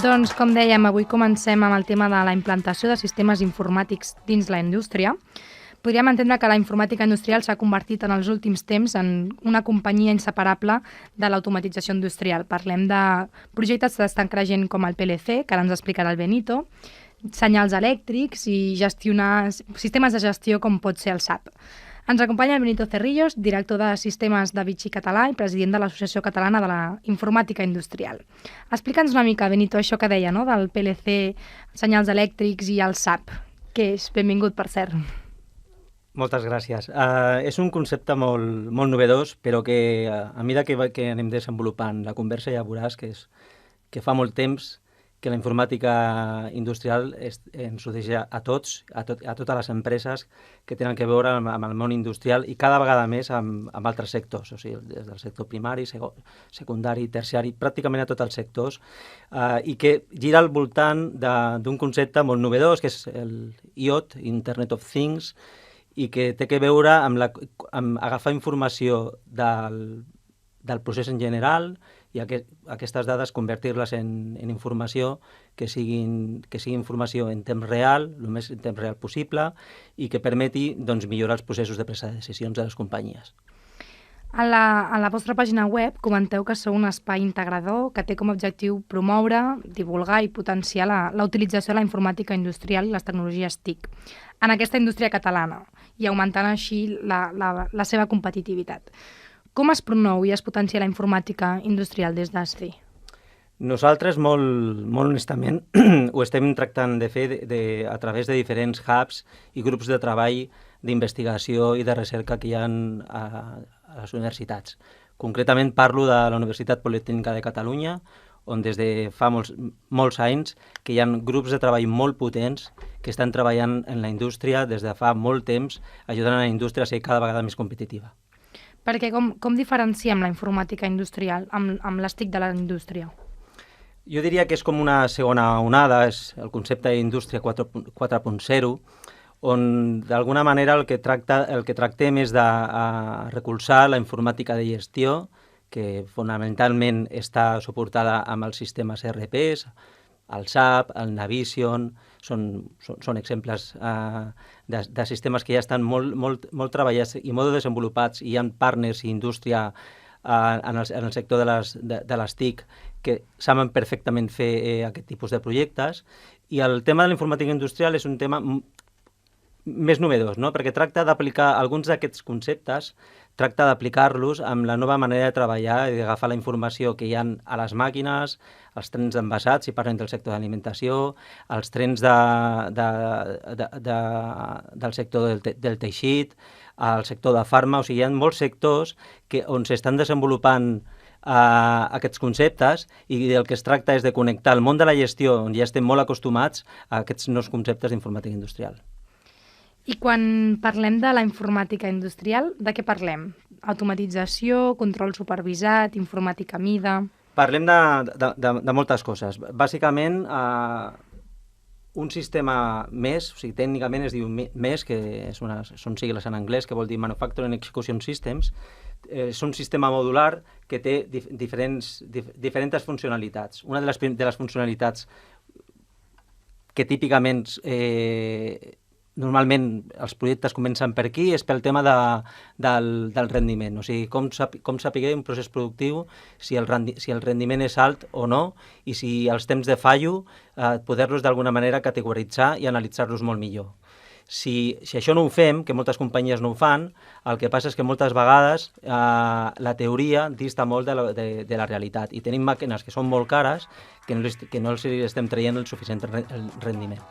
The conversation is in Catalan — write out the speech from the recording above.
Doncs, com dèiem, avui comencem amb el tema de la implantació de sistemes informàtics dins la indústria. Podríem entendre que la informàtica industrial s'ha convertit en els últims temps en una companyia inseparable de l'automatització industrial. Parlem de projectes que estan creixent com el PLC, que ara ens explicarà el Benito, senyals elèctrics i gestionar sistemes de gestió com pot ser el SAP. Ens acompanya el Benito Cerrillos, director de Sistemes de Vichy Català i president de l'Associació Catalana de la Informàtica Industrial. Explica'ns una mica, Benito, això que deia, no?, del PLC, senyals elèctrics i el SAP. Què és? Benvingut, per cert. Moltes gràcies. És un concepte molt novedós, però que a mesura que anem desenvolupant la conversa ja veuràs que fa molt temps que la informàtica industrial ens ho deixa a tots, a totes les empreses que tenen que veure amb el món industrial i cada vegada més amb altres sectors, o sigui, des del sector primari, secundari, terciari, pràcticament a tots els sectors, i que gira al voltant d'un concepte molt novedós, que és el IoT, Internet of Things, i que té que veure amb agafar informació del procés en general i aquestes dades convertir-les en informació que sigui informació en temps real, el més en temps real possible, i que permeti millorar els processos de presa de decisions de les companyies. A la vostra pàgina web comenteu que sou un espai integrador que té com a objectiu promoure, divulgar i potenciar la utilització de la informàtica industrial i les tecnologies TIC en aquesta indústria catalana i augmentant així la seva competitivitat. Com es promou i es potencia la informàtica industrial des d'ASCI? Nosaltres, molt honestament, ho estem tractant de fer a través de diferents hubs i grups de treball d'investigació i de recerca que hi ha a les universitats. Concretament parlo de la Universitat Politècnica de Catalunya, on des de fa molts anys que hi ha grups de treball molt potents que estan treballant en la indústria des de fa molt temps, ajudant a la indústria a ser cada vegada més competitiva. Perquè com diferenciem la informàtica industrial amb les TIC de la indústria? Jo diria que és com una segona onada, és el concepte d'indústria 4.0, on d'alguna manera el que tractem és de recolzar la informàtica de gestió, que fonamentalment està suportada amb els sistemes ERPs, el SAP, el Navision, són exemples de sistemes que ja estan molt treballats i molt desenvolupats, i hi ha partners i indústria en el sector de les TIC que saben perfectament fer aquest tipus de projectes. I el tema de la informàtica industrial és un tema més novedós, no? Perquè tracta d'aplicar alguns d'aquests conceptes, tracta d'aplicar-los amb la nova manera de treballar i d'agafar la informació que hi ha a les màquines, els trens d'envasats, si parlem del sector d'alimentació, els trens del sector del teixit, el sector de farma, o sigui, hi ha molts sectors on s'estan desenvolupant aquests conceptes i del que es tracta és de connectar el món de la gestió, on ja estem molt acostumats, a aquests nous conceptes d'informàtica industrial. I quan parlem de la informàtica industrial, de què parlem? Automatització, control supervisat, informàtica a mida... Parlem de moltes coses. Bàsicament, un sistema MES, o sigui, tècnicament es diu MES, que són sigles en anglès, que vol dir Manufacturing Execution Systems, és un sistema modular que té diferents funcionalitats. Una de les funcionalitats que típicament normalment els projectes comencen per aquí és pel tema del rendiment, o sigui, com saber un procés productiu, si el rendiment és alt o no, i si els temps de fallo, poder-los d'alguna manera categoritzar i analitzar-los molt millor. Si això no ho fem, que moltes companyies no ho fan, el que passa és que moltes vegades la teoria dista molt de la realitat i tenim màquines que són molt cares que no els estem traient el suficient rendiment.